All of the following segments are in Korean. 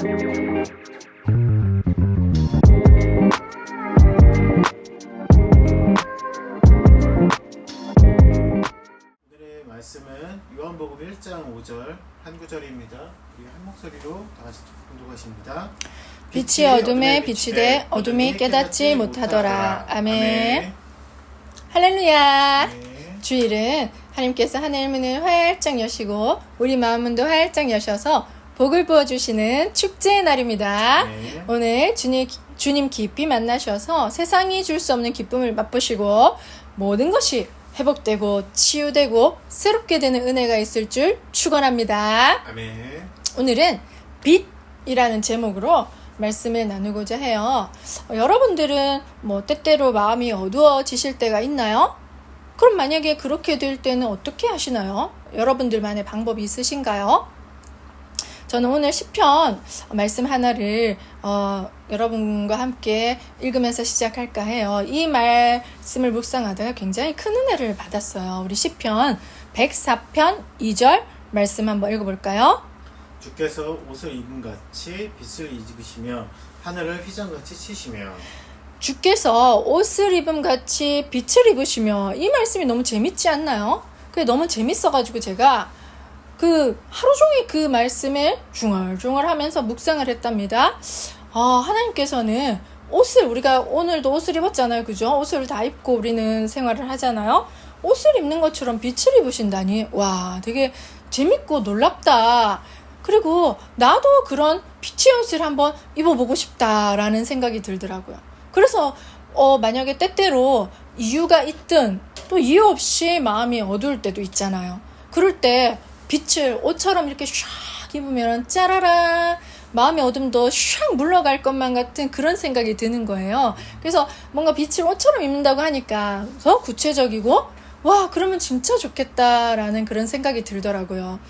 오늘의 말씀은 요한복음 1장 5절 한 구절입니다. 우리 한 목소리로 다 같이 봉독하십니다. 빛이 어둠에 비치되 어둠이 깨닫지 못하더라. 아멘. 할렐루야. 네. 주일은 하나님께서 하늘 문을 활짝 여시고 우리 마음 문도 활짝 여셔서 복을 부어주시는 축제의 날입니다. 네. 오늘 주님 깊이 만나셔서 세상이 줄 수 없는 기쁨을 맛보시고 모든 것이 회복되고 치유되고 새롭게 되는 은혜가 있을 줄 축원합니다. 아멘. 오늘은 빛이라는 제목으로 말씀을 나누고자 해요. 여러분들은 때때로 마음이 어두워지실 때가 있나요? 그럼 만약에 그렇게 될 때는 어떻게 하시나요? 여러분들만의 방법이 있으신가요? 저는 오늘 시편 말씀 하나를 여러분과 함께 읽으면서 시작할까 해요. 이 말씀을 묵상하다가 굉장히 큰 은혜를 받았어요. 우리 시편 104편 2절 말씀 한번 읽어볼까요? 주께서 옷을 입은 같이 빛을 입으시며 하늘을 휘장같이 치시며. 주께서 옷을 입은 같이 빛을 입으시며, 이 말씀이 너무 재밌지 않나요? 그게 너무 재밌어가지고 제가 하루 종일 그 말씀을 중얼중얼 하면서 묵상을 했답니다. 하나님께서는 우리가 오늘도 옷을 입었잖아요. 그죠? 옷을 다 입고 우리는 생활을 하잖아요. 옷을 입는 것처럼 빛을 입으신다니, 와, 되게 재밌고 놀랍다. 그리고 나도 그런 빛의 옷을 한번 입어보고 싶다라는 생각이 들더라고요. 그래서 만약에 때때로 이유가 있든 또 이유 없이 마음이 어두울 때도 있잖아요. 그럴 때 빛을 옷처럼 이렇게 샥 입으면 짜라라 마음의 어둠도 샥 물러갈 것만 같은 그런 생각이 드는 거예요. 그래서 뭔가 빛을 옷처럼 입는다고 하니까 더 구체적이고, 와, 그러면 진짜 좋겠다라는 그런 생각이 들더라고요.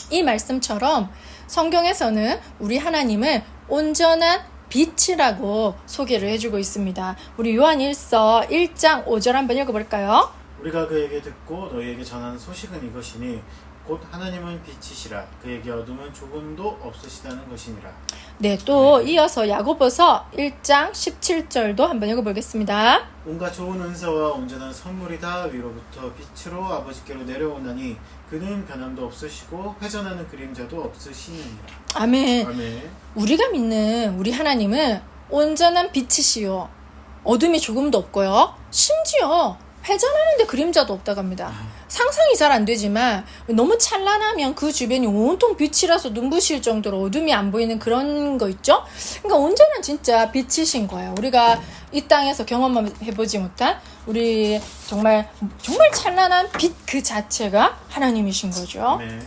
이 말씀처럼 성경에서는 우리 하나님을 온전한 빛이라고 소개를 해주고 있습니다. 우리 요한일서 1장 5절 한번 읽어볼까요? 우리가 그에게 듣고 너희에게 전하는 소식은 이것이니 곧 하나님은 빛이시라 그에게 어둠은 조금도 없으시다는 것이니라. 네, 또 이어서 야고보서 1장 17절도 한번 읽어보겠습니다. 온갖 좋은 은사와 온전한 선물이 다 위로부터 빛으로 아버지께로 내려오나니 그는 변함도 없으시고 회전하는 그림자도 없으시느니라. 아멘. 아멘. 우리가 믿는 우리 하나님은 온전한 빛이시요 어둠이 조금도 없고요, 심지어 회전하는데 그림자도 없다고 합니다. 상상이 잘 안 되지만 너무 찬란하면 그 주변이 온통 빛이라서 눈부실 정도로 어둠이 안 보이는 그런 거 있죠? 그러니까 온전한 진짜 빛이신 거예요. 우리가 이 땅에서 경험해보지 못한 우리 정말 찬란한 빛 그 자체가 하나님이신 거죠. 네.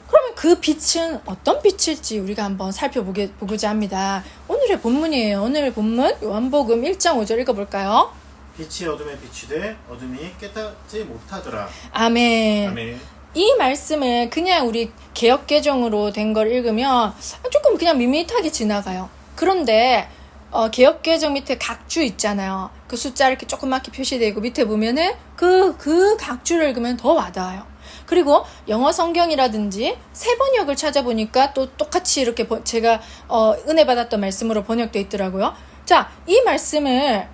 그러면 그 빛은 어떤 빛일지 우리가 한번 살펴보고자 합니다. 오늘의 본문이에요. 오늘의 본문 요한복음 1장 5절 읽어볼까요? 빛이 어둠에 비추되 어둠이 깨닫지 못하더라. 아멘. 아멘. 이 말씀을 그냥 우리 개역개정으로 된 걸 읽으면 조금 그냥 밋밋하게 지나가요. 그런데 개역개정 밑에 각주 있잖아요. 그 숫자 이렇게 조그맣게 표시되고 밑에 보면은 그 각주를 읽으면 더 와닿아요. 그리고 영어 성경이라든지 새 번역을 찾아보니까 또 똑같이 이렇게 제가 은혜 받았던 말씀으로 번역되어 있더라고요. 자, 이 말씀을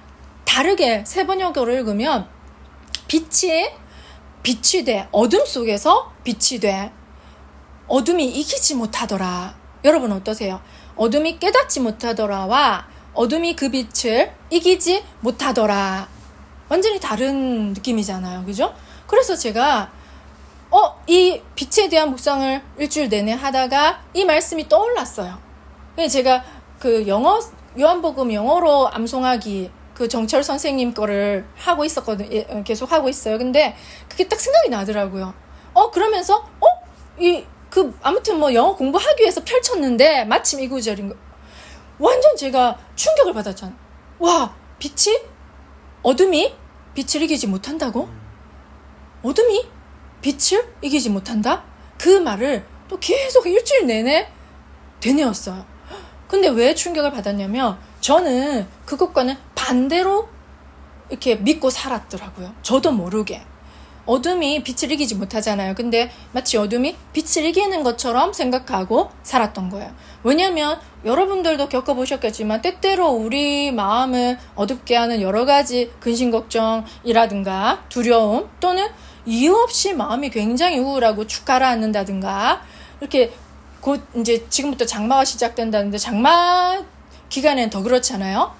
다르게 새 번역으로 읽으면 빛이 돼 어둠 속에서 빛이 돼 어둠이 이기지 못하더라. 여러분 어떠세요? 어둠이 깨닫지 못하더라와 어둠이 그 빛을 이기지 못하더라. 완전히 다른 느낌이잖아요. 그죠? 그래서 제가 이 빛에 대한 묵상을 일주일 내내 하다가 이 말씀이 떠올랐어요. 제가 요한복음 영어로 암송하기 정철 선생님 거를 하고 있었거든요. 계속 하고 있어요. 근데 그게 딱 생각이 나더라고요. 그러면서 아무튼 영어 공부하기 위해서 펼쳤는데 마침 이 구절인 거. 완전 제가 충격을 받았잖아. 와, 어둠이 빛을 이기지 못한다고? 어둠이 빛을 이기지 못한다? 그 말을 또 계속 일주일 내내 되뇌었어요. 근데 왜 충격을 받았냐면 저는 그것과는 반대로 이렇게 믿고 살았더라고요. 저도 모르게. 어둠이 빛을 이기지 못하잖아요. 근데 마치 어둠이 빛을 이기는 것처럼 생각하고 살았던 거예요. 왜냐면 여러분들도 겪어보셨겠지만 때때로 우리 마음을 어둡게 하는 여러 가지 근심 걱정이라든가 두려움 또는 이유 없이 마음이 굉장히 우울하고 축 가라앉는다든가 이렇게 곧 이제 지금부터 장마가 시작된다는데 장마 기간엔 더 그렇잖아요.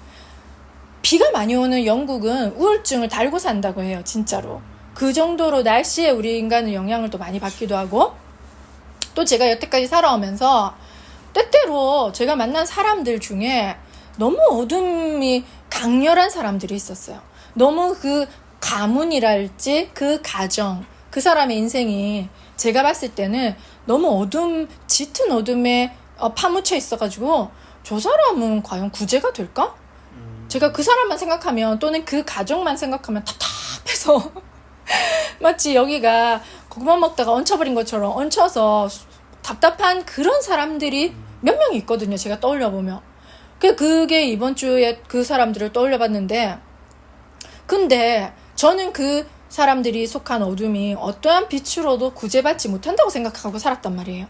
비가 많이 오는 영국은 우울증을 달고 산다고 해요. 진짜로. 그 정도로 날씨에 우리 인간은 영향을 또 많이 받기도 하고 또 제가 여태까지 살아오면서 때때로 제가 만난 사람들 중에 너무 어둠이 강렬한 사람들이 있었어요. 너무 그 가문이랄지 그 가정, 그 사람의 인생이 제가 봤을 때는 너무 짙은 어둠에 파묻혀 있어가지고 저 사람은 과연 구제가 될까? 제가 그 사람만 생각하면 또는 그 가족만 생각하면 답답해서 마치 여기가 고구마 먹다가 얹혀버린 것처럼 얹혀서 답답한 그런 사람들이 몇 명이 있거든요. 제가 떠올려보면. 그게 이번 주에 그 사람들을 떠올려봤는데 근데 저는 그 사람들이 속한 어둠이 어떠한 빛으로도 구제받지 못한다고 생각하고 살았단 말이에요.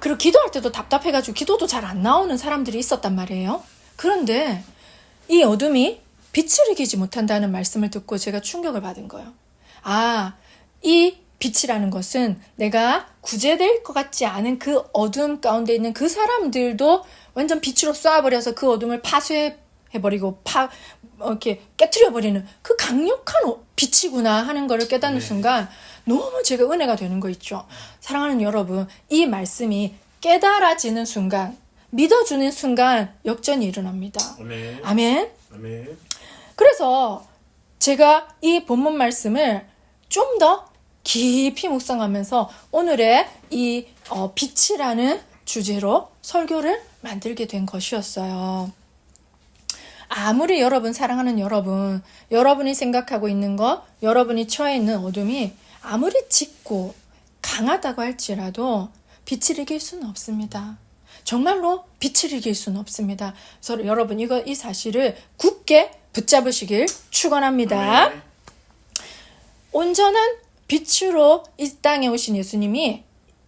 그리고 기도할 때도 답답해가지고 기도도 잘 안 나오는 사람들이 있었단 말이에요. 그런데 이 어둠이 빛을 이기지 못한다는 말씀을 듣고 제가 충격을 받은 거예요. 아, 이 빛이라는 것은 내가 구제될 것 같지 않은 그 어둠 가운데 있는 그 사람들도 완전 빛으로 쏴버려서 그 어둠을 파쇄해버리고 이렇게 깨트려버리는 그 강력한 빛이구나 하는 거를 깨닫는 순간 너무 제가 은혜가 되는 거 있죠. 사랑하는 여러분, 이 말씀이 깨달아지는 순간, 믿어주는 순간 역전이 일어납니다. 아멘. 아멘. 아멘. 그래서 제가 이 본문 말씀을 좀 더 깊이 묵상하면서 오늘의 이 빛이라는 주제로 설교를 만들게 된 것이었어요. 아무리 여러분 사랑하는 여러분이 생각하고 있는 것, 여러분이 처해 있는 어둠이 아무리 짙고 강하다고 할지라도 빛을 이길 수는 없습니다. 정말로 빛을 이길 수는 없습니다. 그래서 여러분 이 사실을 굳게 붙잡으시길 축원합니다. 아멘. 온전한 빛으로 이 땅에 오신 예수님이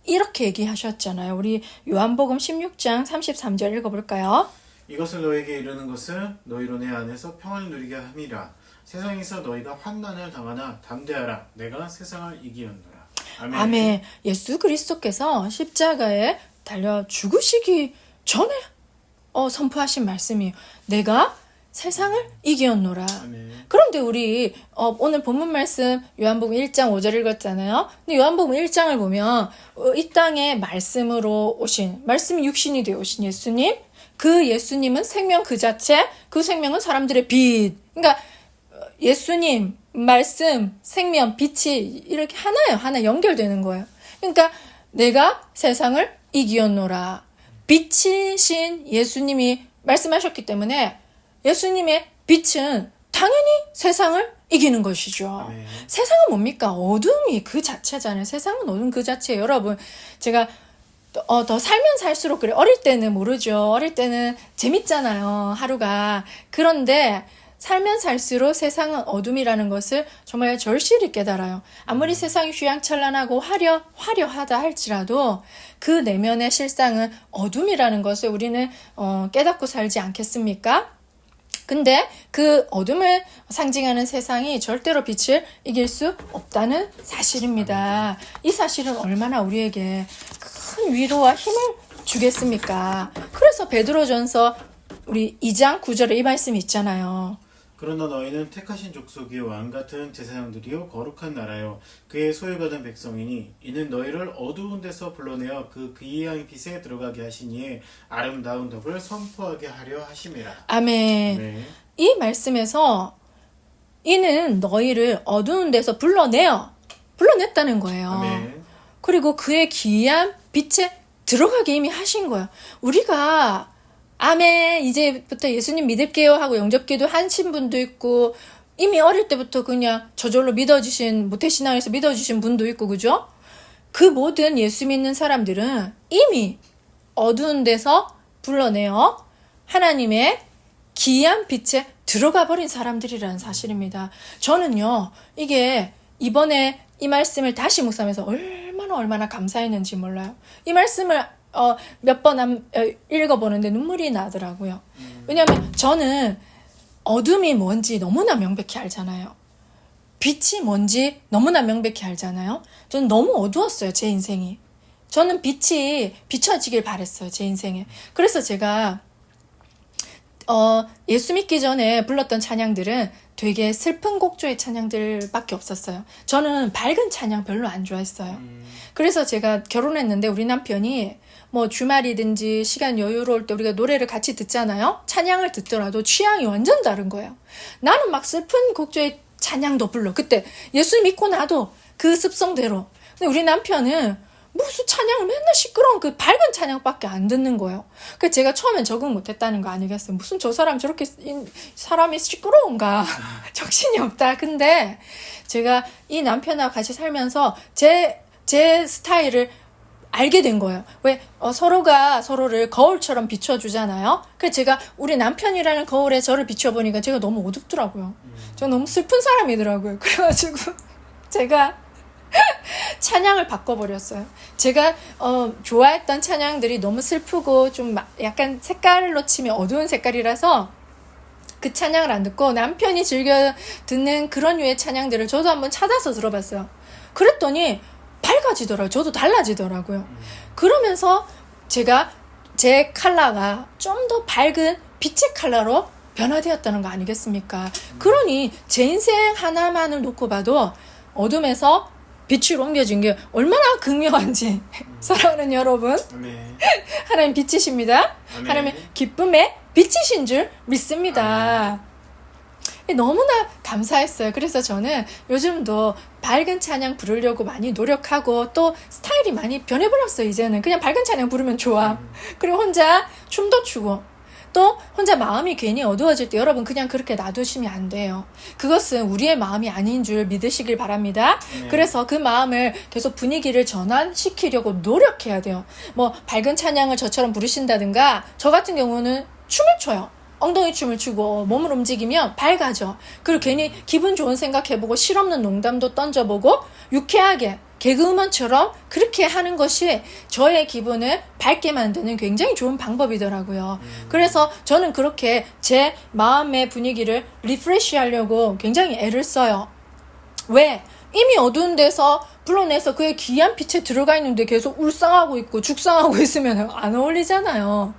이렇게 얘기하셨잖아요. 우리 요한복음 16장 33절 읽어볼까요? 이것을 너에게 이르는 것은 너희로 내 안에서 평안을 누리게 함이라. 세상에서 너희가 환난을 당하나 담대하라. 내가 세상을 이기었노라. 아멘. 아멘. 예수 그리스도께서 십자가에 달려 죽으시기 전에 선포하신 말씀이에요. 내가 세상을 이기었노라. 아멘. 그런데 우리 오늘 본문 말씀 요한복음 1장 5절 읽었잖아요. 근데 요한복음 1장을 보면 이 땅에 말씀으로 오신, 말씀이 육신이 되어 오신 예수님, 그 예수님은 생명 그 자체, 그 생명은 사람들의 빛. 그러니까 예수님, 말씀, 생명, 빛이 이렇게 하나 연결되는 거예요. 그러니까 내가 세상을 이기었노라. 빛이신 예수님이 말씀하셨기 때문에 예수님의 빛은 당연히 세상을 이기는 것이죠. 아멘. 세상은 뭡니까? 어둠이 그 자체잖아요. 세상은 어둠 그 자체예요. 여러분, 제가 더 살면 살수록 그래. 어릴 때는 모르죠. 어릴 때는 재밌잖아요. 하루가. 그런데 살면 살수록 세상은 어둠이라는 것을 정말 절실히 깨달아요. 아무리 세상이 휘황찬란하고 화려하다 할지라도 그 내면의 실상은 어둠이라는 것을 우리는 깨닫고 살지 않겠습니까? 근데 그 어둠을 상징하는 세상이 절대로 빛을 이길 수 없다는 사실입니다. 이 사실은 얼마나 우리에게 큰 위로와 힘을 주겠습니까? 그래서 베드로전서 우리 2장 9절에 이 말씀이 있잖아요. 그러나 너희는 택하신 족속이요 왕같은 제사장들이요 거룩한 나라요 그의 소유받은 백성이니 이는 너희를 어두운 데서 불러내어 그 귀한 빛에 들어가게 하시니에 아름다운 덕을 선포하게 하려 하심이라. 아멘. 네. 이 말씀에서 이는 너희를 어두운 데서 불러냈다는 거예요. 아멘. 그리고 그의 귀한 빛에 들어가게 이미 하신 거예요. 우리가 아멘 이제부터 예수님 믿을게요 하고 영접기도 하신 분도 있고 이미 어릴 때부터 그냥 저절로 믿어주신 모태신앙에서 믿어주신 분도 있고 그죠? 그 모든 예수 믿는 사람들은 이미 어두운 데서 불러내어 하나님의 귀한 빛에 들어가 버린 사람들이라는 사실입니다. 저는요 이게 이번에 이 말씀을 다시 묵상하면서 얼마나 감사했는지 몰라요. 이 말씀을 몇 번 읽어보는데 눈물이 나더라고요. 왜냐하면 저는 어둠이 뭔지 너무나 명백히 알잖아요. 빛이 뭔지 너무나 명백히 알잖아요. 저는 너무 어두웠어요, 제 인생이. 저는 빛이 비춰지길 바랬어요, 제 인생에. 그래서 제가 예수 믿기 전에 불렀던 찬양들은 되게 슬픈 곡조의 찬양들밖에 없었어요. 저는 밝은 찬양 별로 안 좋아했어요. 그래서 제가 결혼했는데 우리 남편이 뭐 주말이든지 시간 여유로울 때 우리가 노래를 같이 듣잖아요. 찬양을 듣더라도 취향이 완전 다른 거예요. 나는 막 슬픈 곡조의 찬양도 불러. 그때 예수 믿고 나도 그 습성대로. 근데 우리 남편은 무슨 찬양을 맨날 시끄러운 그 밝은 찬양밖에 안 듣는 거예요. 그래서 제가 처음엔 적응 못했다는 거 아니겠어요. 무슨 저 사람 저렇게 사람이 시끄러운가. 정신이 없다. 근데 제가 이 남편하고 같이 살면서 제 스타일을 알게 된 거예요. 왜 서로가 서로를 거울처럼 비춰주잖아요. 그래서 제가 우리 남편이라는 거울에 저를 비춰보니까 제가 너무 어둡더라고요. 저 너무 슬픈 사람이더라고요. 그래가지고 제가 찬양을 바꿔버렸어요. 제가 좋아했던 찬양들이 너무 슬프고 좀 약간 색깔로 치면 어두운 색깔이라서 그 찬양을 안 듣고 남편이 즐겨 듣는 그런 류의 찬양들을 저도 한번 찾아서 들어봤어요. 그랬더니 밝아지더라고요. 저도 달라지더라고요. 그러면서 제가 제 컬러가 좀 더 밝은 빛의 컬러로 변화되었다는 거 아니겠습니까? 그러니 제 인생 하나만을 놓고 봐도 어둠에서 빛으로 옮겨진 게 얼마나 극명한지 사랑하는 여러분, 아멘. 하나님 빛이십니다. 아멘. 하나님 기쁨의 빛이신 줄 믿습니다. 너무나 감사했어요. 그래서 저는 요즘도 밝은 찬양 부르려고 많이 노력하고 또 스타일이 많이 변해버렸어요. 이제는 그냥 밝은 찬양 부르면 좋아. 그리고 혼자 춤도 추고 또 혼자 마음이 괜히 어두워질 때 여러분 그냥 그렇게 놔두시면 안 돼요. 그것은 우리의 마음이 아닌 줄 믿으시길 바랍니다. 그래서 그 마음을 계속 분위기를 전환시키려고 노력해야 돼요. 뭐 밝은 찬양을 저처럼 부르신다든가 저 같은 경우는 춤을 춰요. 엉덩이 춤을 추고 몸을 움직이면 밝아져. 그리고 괜히 기분 좋은 생각해보고 실없는 농담도 던져보고 유쾌하게 개그우먼처럼 그렇게 하는 것이 저의 기분을 밝게 만드는 굉장히 좋은 방법이더라고요. 그래서 저는 그렇게 제 마음의 분위기를 리프레시 하려고 굉장히 애를 써요. 왜? 이미 어두운 데서 불러내서 그의 귀한 빛에 들어가 있는데 계속 울상하고 있고 죽상하고 있으면 안 어울리잖아요.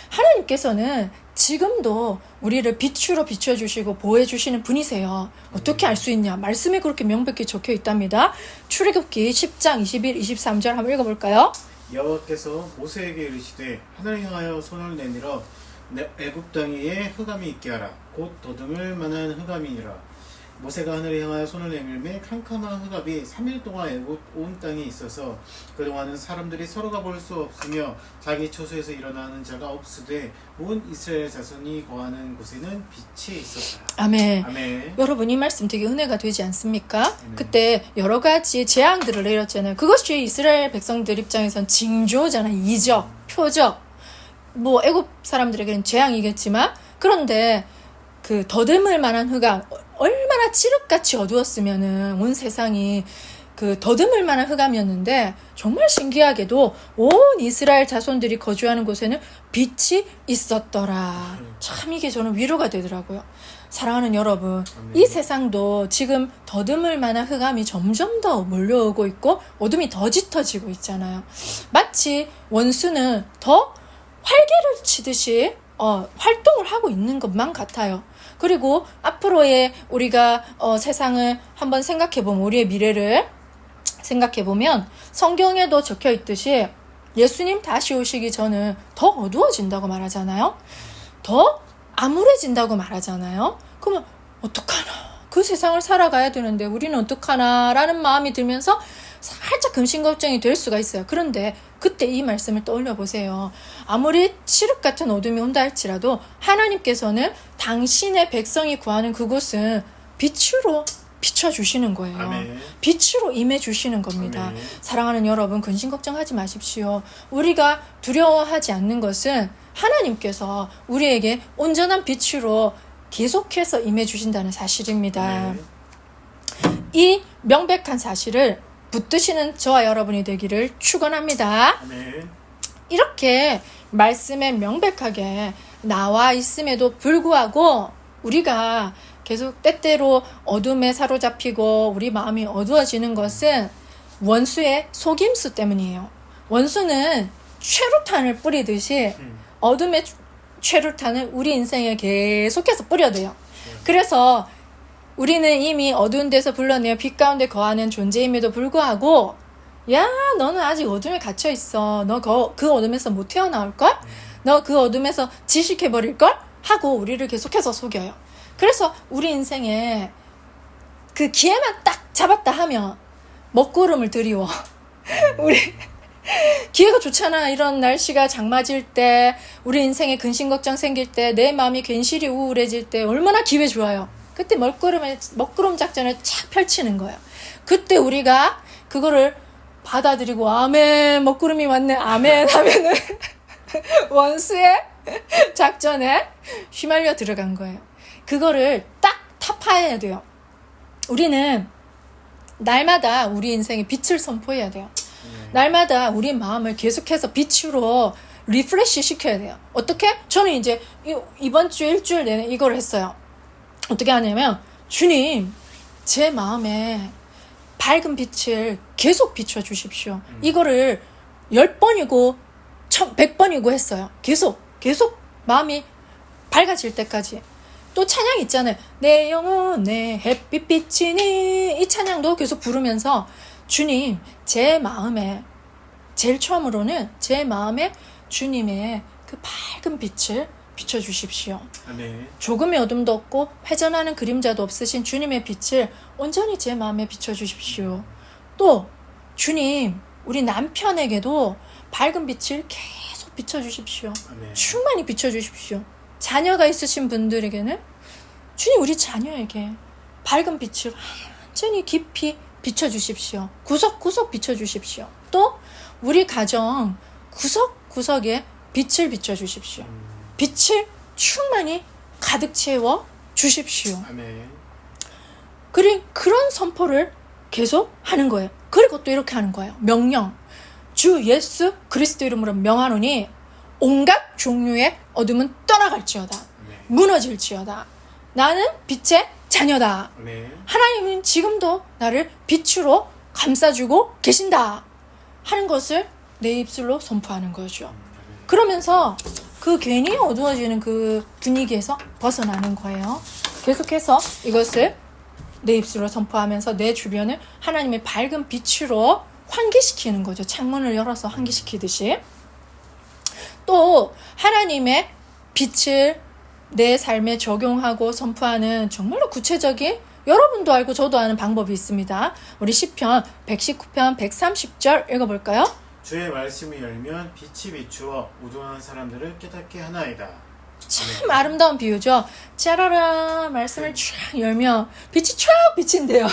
하나님께서는 지금도 우리를 빛으로 비춰주시고 보호해주시는 분이세요. 어떻게 알 수 있냐? 말씀에 그렇게 명백히 적혀 있답니다. 출애굽기 10장 21, 23절 한번 읽어볼까요? 여호와께서 모세에게 이르시되 하늘을 향하여 손을 내밀어 애굽 땅 위에 흑암이 있게 하라. 곧 더듬을 만한 흑암이니라. 모세가 하늘을 향하여 손을 내밀매 캄캄한 흑암이 3일 동안 애굽 온 땅에 있어서 그동안은 사람들이 서로가 볼 수 없으며 자기 처소에서 일어나는 자가 없으되 온 이스라엘 자손이 거하는 곳에는 빛이 있었다. 아멘. 아멘. 여러분 이 말씀 되게 은혜가 되지 않습니까? 아멘. 그때 여러 가지 재앙들을 내렸잖아요. 그것이 이스라엘 백성들 입장에선 징조잖아요. 이적, 표적. 뭐 애굽 사람들에게는 재앙이겠지만 그런데 그 더듬을 만한 흑암 얼마나 칠흑같이 어두웠으면은 온 세상이 그 더듬을 만한 흑암이었는데 정말 신기하게도 온 이스라엘 자손들이 거주하는 곳에는 빛이 있었더라. 참 이게 저는 위로가 되더라고요. 사랑하는 여러분, 이 세상도 지금 더듬을 만한 흑암이 점점 더 몰려오고 있고 어둠이 더 짙어지고 있잖아요. 마치 원수는 더 활개를 치듯이 활동을 하고 있는 것만 같아요. 그리고 앞으로의 우리가 세상을 한번 생각해보면 우리의 미래를 생각해보면 성경에도 적혀 있듯이 예수님 다시 오시기 전은 더 어두워진다고 말하잖아요. 더 암울해진다고 말하잖아요. 그러면 어떡하나? 그 세상을 살아가야 되는데 우리는 어떡하나? 라는 마음이 들면서 살짝 근심걱정이 될 수가 있어요. 그런데 그때 이 말씀을 떠올려 보세요. 아무리 칠흑 같은 어둠이 온다 할지라도 하나님께서는 당신의 백성이 구하는 그곳은 빛으로 비춰주시는 거예요. 아멘. 빛으로 임해주시는 겁니다. 아멘. 사랑하는 여러분, 근심걱정하지 마십시오. 우리가 두려워하지 않는 것은 하나님께서 우리에게 온전한 빛으로 계속해서 임해주신다는 사실입니다. 아멘. 이 명백한 사실을 붙드시는 저와 여러분이 되기를 축원합니다. 아멘. 이렇게 말씀에 명백하게 나와 있음에도 불구하고 우리가 계속 때때로 어둠에 사로잡히고 우리 마음이 어두워지는 것은 원수의 속임수 때문이에요. 원수는 최루탄을 뿌리듯이 어둠의 최루탄을 우리 인생에 계속해서 뿌려대요. 그래서 우리는 이미 어두운 데서 불러내어 빛 가운데 거하는 존재임에도 불구하고 야 너는 아직 어둠에 갇혀 있어. 너 그 어둠에서 못 태어나올걸? 너 그 어둠에서 지식해버릴걸? 하고 우리를 계속해서 속여요. 그래서 우리 인생에 그 기회만 딱 잡았다 하면 먹구름을 드리워. 우리 기회가 좋잖아. 이런 날씨가 장마질 때, 우리 인생에 근심 걱정 생길 때, 내 마음이 괜시리 우울해질 때 얼마나 기회 좋아요. 그때 먹구름 작전을 착 펼치는 거예요. 그때 우리가 그거를 받아들이고 아멘 먹구름이 왔네 아멘 하면은 원수의 작전에 휘말려 들어간 거예요. 그거를 딱 타파해야 돼요. 우리는 날마다 우리 인생에 빛을 선포해야 돼요. 날마다 우리 마음을 계속해서 빛으로 리프레시 시켜야 돼요. 어떻게? 저는 이제 이번 주 일주일 내내 이걸 했어요. 어떻게 하냐면 주님 제 마음에 밝은 빛을 계속 비춰 주십시오. 이거를 10번이고 100번이고 했어요. 계속 마음이 밝아질 때까지. 또 찬양 있잖아요. 내 영혼에 햇빛비치니 이 찬양도 계속 부르면서 주님 제 마음에 제일 처음으로는 제 마음에 주님의 그 밝은 빛을 비춰주십시오. 아멘. 조금의 어둠도 없고 회전하는 그림자도 없으신 주님의 빛을 온전히 제 마음에 비춰주십시오. 또 주님 우리 남편에게도 밝은 빛을 계속 비춰주십시오. 아멘. 충만히 비춰주십시오. 자녀가 있으신 분들에게는 주님 우리 자녀에게 밝은 빛을 완전히 깊이 비춰주십시오. 구석구석 비춰주십시오. 또 우리 가정 구석구석에 빛을 비춰주십시오. 빛을 충만히 가득 채워 주십시오. 아멘. 그런 선포를 계속 하는 거예요. 그리고 또 이렇게 하는 거예요. 명령. 주 예수 그리스도 이름으로 명하노니 온갖 종류의 어둠은 떠나갈지어다. 아멘. 무너질지어다. 나는 빛의 자녀다. 아멘. 하나님은 지금도 나를 빛으로 감싸주고 계신다. 하는 것을 내 입술로 선포하는 거죠. 그러면서 그 괜히 어두워지는 그 분위기에서 벗어나는 거예요. 계속해서 이것을 내 입술로 선포하면서 내 주변을 하나님의 밝은 빛으로 환기시키는 거죠. 창문을 열어서 환기시키듯이. 또 하나님의 빛을 내 삶에 적용하고 선포하는 정말로 구체적인 여러분도 알고 저도 아는 방법이 있습니다. 우리 시편 119편 130절 읽어볼까요? 주의 말씀을 열면 빛이 비추어 우둔한 사람들을 깨닫게 하나이다. 참 아름다운 비유죠. 짜라라 말씀을 쫙 열면 빛이 쫙 비친대요.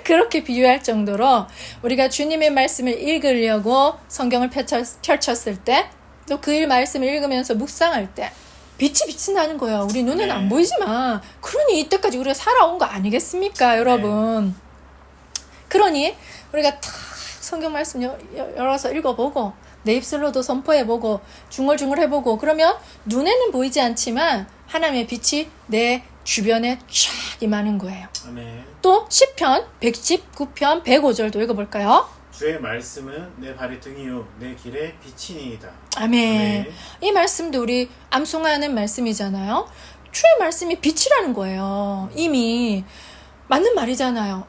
그렇게 비유할 정도로 우리가 주님의 말씀을 읽으려고 성경을 펼쳤을 때 또 그 말씀을 읽으면서 묵상할 때 빛이 비친다는 거예요. 우리 눈에는 안 보이지만 그러니 이때까지 우리가 살아온 거 아니겠습니까 여러분. 그러니 우리가 탁 성경 말씀 열어서 읽어보고 내 입술로도 선포해보고 중얼중얼 해보고 그러면 눈에는 보이지 않지만 하나님의 빛이 내 주변에 쫙 임하는 거예요. 아멘. 또 시편 119편 105절도 읽어볼까요? 주의 말씀은 내 발의 등이요 내 길의 빛이니이다. 아멘. 아멘. 이 말씀도 우리 암송하는 말씀이잖아요. 주의 말씀이 빛이라는 거예요. 이미 맞는 말이잖아요.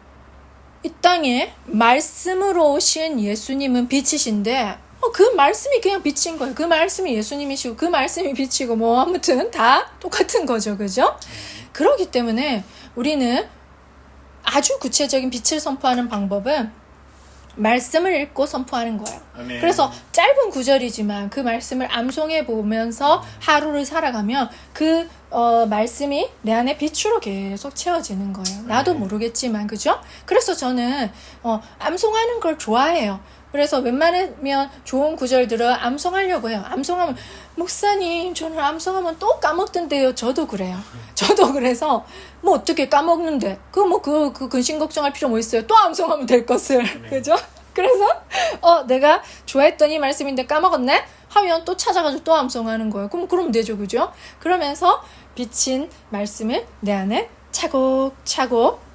이 땅에 말씀으로 오신 예수님은 빛이신데 그 말씀이 그냥 빛인 거예요. 그 말씀이 예수님이시고 그 말씀이 빛이고 뭐 아무튼 다 똑같은 거죠. 그죠? 그렇기 때문에 우리는 아주 구체적인 빛을 선포하는 방법은 말씀을 읽고 선포하는 거예요. 아멘. 그래서 짧은 구절이지만 그 말씀을 암송해 보면서 하루를 살아가면 그 말씀이 내 안에 빛으로 계속 채워지는 거예요. 나도 모르겠지만 그죠? 그래서 저는 암송하는 걸 좋아해요. 그래서 웬만하면 좋은 구절들은 암송하려고 해요. 암송하면 목사님 저는 암송하면 또 까먹던데요. 저도 그래요. 저도 그래서 뭐 어떻게 까먹는데 그 근심 걱정할 필요 뭐 있어요. 또 암송하면 될 것을. 그죠? 그래서 내가 좋아했던 이 말씀인데 까먹었네? 하면 또 찾아가지고 또 암송하는 거예요. 그럼 되죠. 그죠? 그러면서 비친 말씀을 내 안에 차곡차곡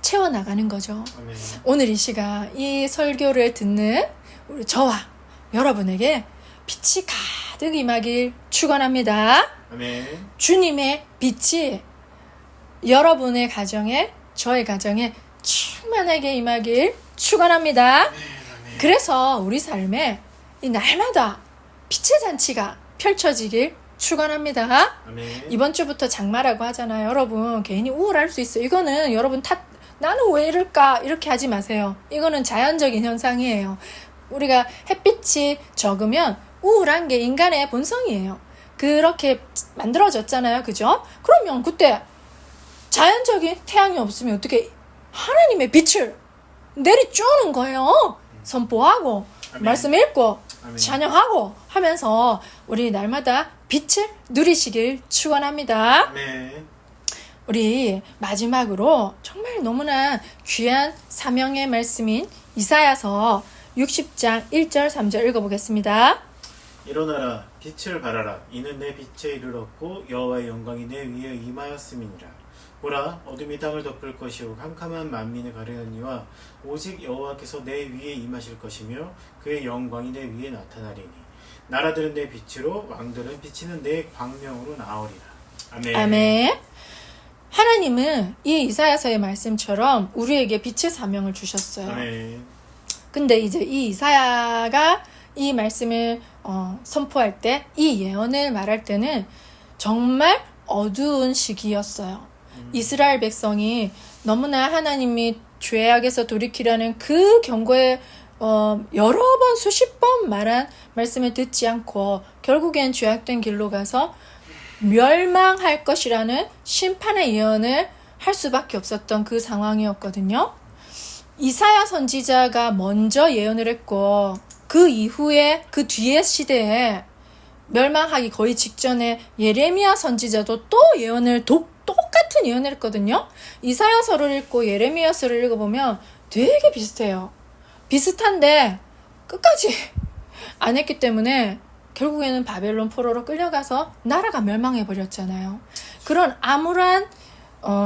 채워나가는 거죠. 아멘. 오늘 이 시간 이 설교를 듣는 우리 저와 여러분에게 빛이 가득 임하길 축원합니다. 아멘. 주님의 빛이 여러분의 가정에 저의 가정에 충만하게 임하길 축원합니다. 아멘. 그래서 우리 삶에 이 날마다 빛의 잔치가 펼쳐지길 축원합니다. 아멘. 이번 주부터 장마라고 하잖아요. 여러분 괜히 우울할 수 있어요. 이거는 여러분 나는 왜 이럴까 이렇게 하지 마세요. 이거는 자연적인 현상이에요. 우리가 햇빛이 적으면 우울한 게 인간의 본성이에요. 그렇게 만들어졌잖아요. 그죠? 그러면 그때 자연적인 태양이 없으면 어떻게 하나님의 빛을 내리쬐는 거예요. 선포하고 아멘. 말씀 읽고 아멘. 찬양하고 하면서 우리 날마다 빛을 누리시길 축원합니다. 아멘. 우리 마지막으로 정말 너무나 귀한 사명의 말씀인 이사야서 60장 1절 3절 읽어보겠습니다. 일어나라 빛을 발하라 이는 내 빛에 이르렀고 여호와의 영광이 내 위에 임하였음이니라. 보라 어둠이 땅을 덮을 것이요 캄캄한 만민을 가르느니와 오직 여호와께서 내 위에 임하실 것이며 그의 영광이 내 위에 나타나리니 나라들은 내 빛으로 왕들은 비치는 내 광명으로 나오리라. 아멘. 아멘. 하나님은 이 이사야서의 말씀처럼 우리에게 빛의 사명을 주셨어요. 아멘. 근데 이제 이 이사야가 이 말씀을 선포할 때, 이 예언을 말할 때는 정말 어두운 시기였어요. 이스라엘 백성이 너무나 하나님이 죄악에서 돌이키라는 그 경고에 여러 번 수십 번 말한 말씀을 듣지 않고 결국엔 죄악된 길로 가서 멸망할 것이라는 심판의 예언을 할 수밖에 없었던 그 상황이었거든요. 이사야 선지자가 먼저 예언을 했고 그 이후에 그 뒤의 시대에 멸망하기 거의 직전에 예레미야 선지자도 또 예언을 똑같은 예언을 했거든요. 이사야서를 읽고 예레미야서를 읽어보면 되게 비슷해요. 비슷한데 끝까지 안 했기 때문에 결국에는 바벨론 포로로 끌려가서 나라가 멸망해버렸잖아요. 그런 암울한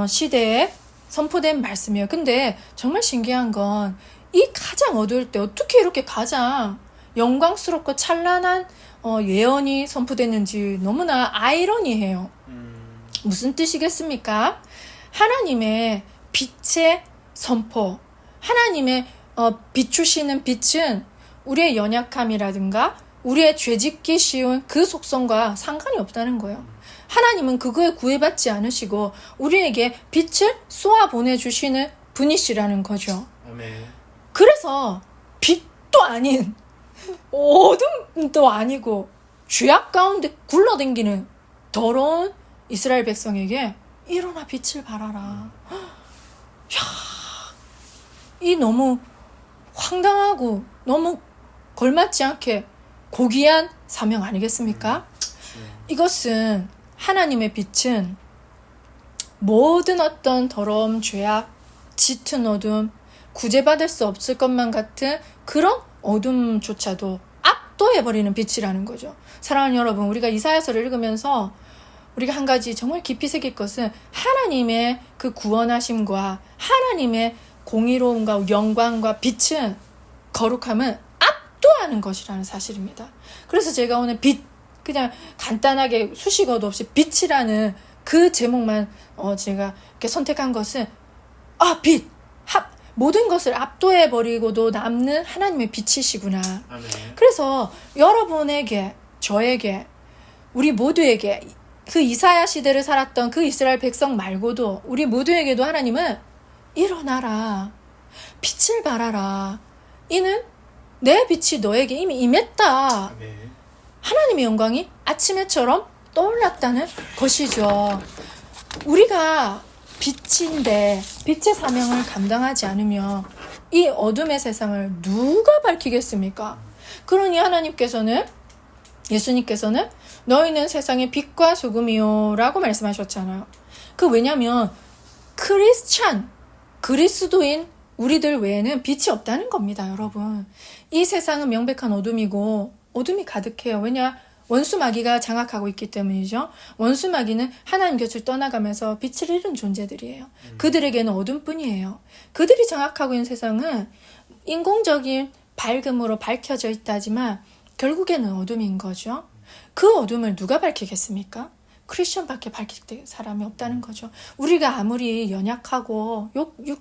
시대에 선포된 말씀이에요. 근데 정말 신기한 건 이 가장 어두울 때 어떻게 이렇게 가장 영광스럽고 찬란한 예언이 선포됐는지 너무나 아이러니해요. 무슨 뜻이겠습니까? 하나님의 빛의 선포, 하나님의 비추시는 빛은 우리의 연약함이라든가 우리의 죄짓기 쉬운 그 속성과 상관이 없다는 거예요. 하나님은 그거에 구애받지 않으시고 우리에게 빛을 쏘아 보내주시는 분이시라는 거죠. 아멘. 그래서 빛도 아닌 어둠도 아니고 죄악 가운데 굴러댕기는 더러운 이스라엘 백성에게 일어나 빛을 발하라. 이 너무 황당하고 너무 걸맞지 않게 고귀한 사명 아니겠습니까? 이것은 하나님의 빛은 모든 어떤 더러움, 죄악, 짙은 어둠, 구제받을 수 없을 것만 같은 그런 어둠조차도 압도해버리는 빛이라는 거죠. 사랑하는 여러분, 우리가 이사야서를 읽으면서 우리가 한 가지 정말 깊이 새길 것은 하나님의 그 구원하심과 하나님의 공의로움과 영광과 빛은 거룩함은 압도하는 것이라는 사실입니다. 그래서 제가 오늘 빛, 그냥 간단하게 수식어도 없이 빛이라는 그 제목만 제가 이렇게 선택한 것은 빛! 모든 것을 압도해버리고도 남는 하나님의 빛이시구나. 아멘. 그래서 여러분에게, 저에게, 우리 모두에게 그 이사야 시대를 살았던 그 이스라엘 백성 말고도 우리 모두에게도 하나님은 일어나라. 빛을 발하라. 이는 내 빛이 너에게 이미 임했다. 아멘. 하나님의 영광이 아침에처럼 떠올랐다는 것이죠. 우리가 빛인데 빛의 사명을 감당하지 않으면 이 어둠의 세상을 누가 밝히겠습니까? 그러니 하나님께서는, 예수님께서는 너희는 세상의 빛과 소금이요 라고 말씀하셨잖아요. 왜냐면 크리스찬, 그리스도인 우리들 외에는 빛이 없다는 겁니다, 여러분. 이 세상은 명백한 어둠이고 어둠이 가득해요. 왜냐? 원수 마귀가 장악하고 있기 때문이죠. 원수 마귀는 하나님 곁을 떠나가면서 빛을 잃은 존재들이에요. 그들에게는 어둠뿐이에요. 그들이 장악하고 있는 세상은 인공적인 밝음으로 밝혀져 있다지만 결국에는 어둠인 거죠. 그 어둠을 누가 밝히겠습니까? 크리스천밖에 밝힐 사람이 없다는 거죠. 우리가 아무리 연약하고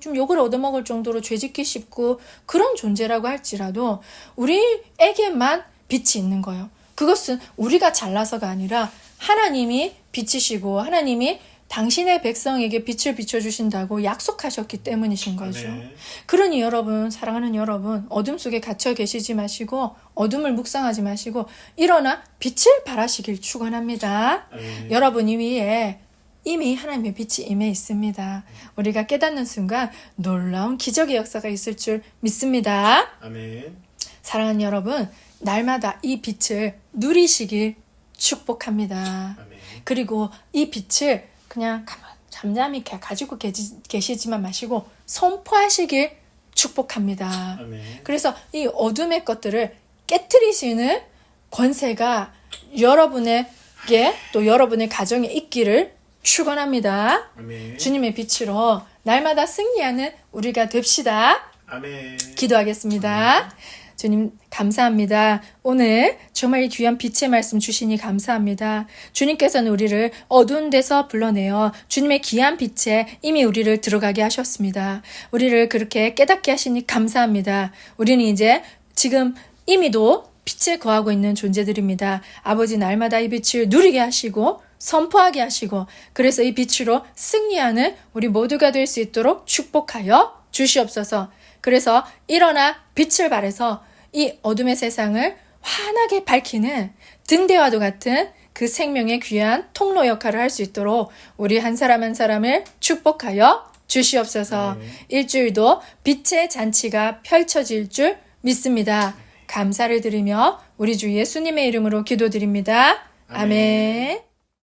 좀 욕을 얻어먹을 정도로 죄짓기 쉽고 그런 존재라고 할지라도 우리에게만 빛이 있는 거예요. 그것은 우리가 잘나서가 아니라 하나님이 빛이시고 하나님이 당신의 백성에게 빛을 비춰주신다고 약속하셨기 때문이신 거죠. 네. 그러니 여러분, 사랑하는 여러분, 어둠 속에 갇혀 계시지 마시고 어둠을 묵상하지 마시고 일어나 빛을 발하시길 축원합니다. 네. 여러분 위에 이미 하나님의 빛이 임해 있습니다. 우리가 깨닫는 순간 놀라운 기적의 역사가 있을 줄 믿습니다. 아멘. 사랑하는 여러분, 날마다 이 빛을 누리시길 축복합니다. 아멘. 그리고 이 빛을 그냥 잠잠히 가지고 계시지만 마시고 선포하시길 축복합니다. 아멘. 그래서 이 어둠의 것들을 깨트리시는 권세가 여러분에게 또 여러분의 가정에 있기를 축원합니다. 아멘. 주님의 빛으로 날마다 승리하는 우리가 됩시다. 아멘. 기도하겠습니다. 주님 감사합니다. 오늘 정말 이 귀한 빛의 말씀 주시니 감사합니다. 주님께서는 우리를 어두운 데서 불러내어 주님의 귀한 빛에 이미 우리를 들어가게 하셨습니다. 우리를 그렇게 깨닫게 하시니 감사합니다. 우리는 이제 지금 이미도 빛에 거하고 있는 존재들입니다. 아버지 날마다 이 빛을 누리게 하시고 선포하게 하시고 그래서 이 빛으로 승리하는 우리 모두가 될 수 있도록 축복하여 주시옵소서. 그래서 일어나 빛을 발해서 이 어둠의 세상을 환하게 밝히는 등대와도 같은 그 생명의 귀한 통로 역할을 할 수 있도록 우리 한 사람 한 사람을 축복하여 주시옵소서. 일주일도 빛의 잔치가 펼쳐질 줄 믿습니다. 감사를 드리며 우리 주 예수님의 이름으로 기도드립니다. 아멘.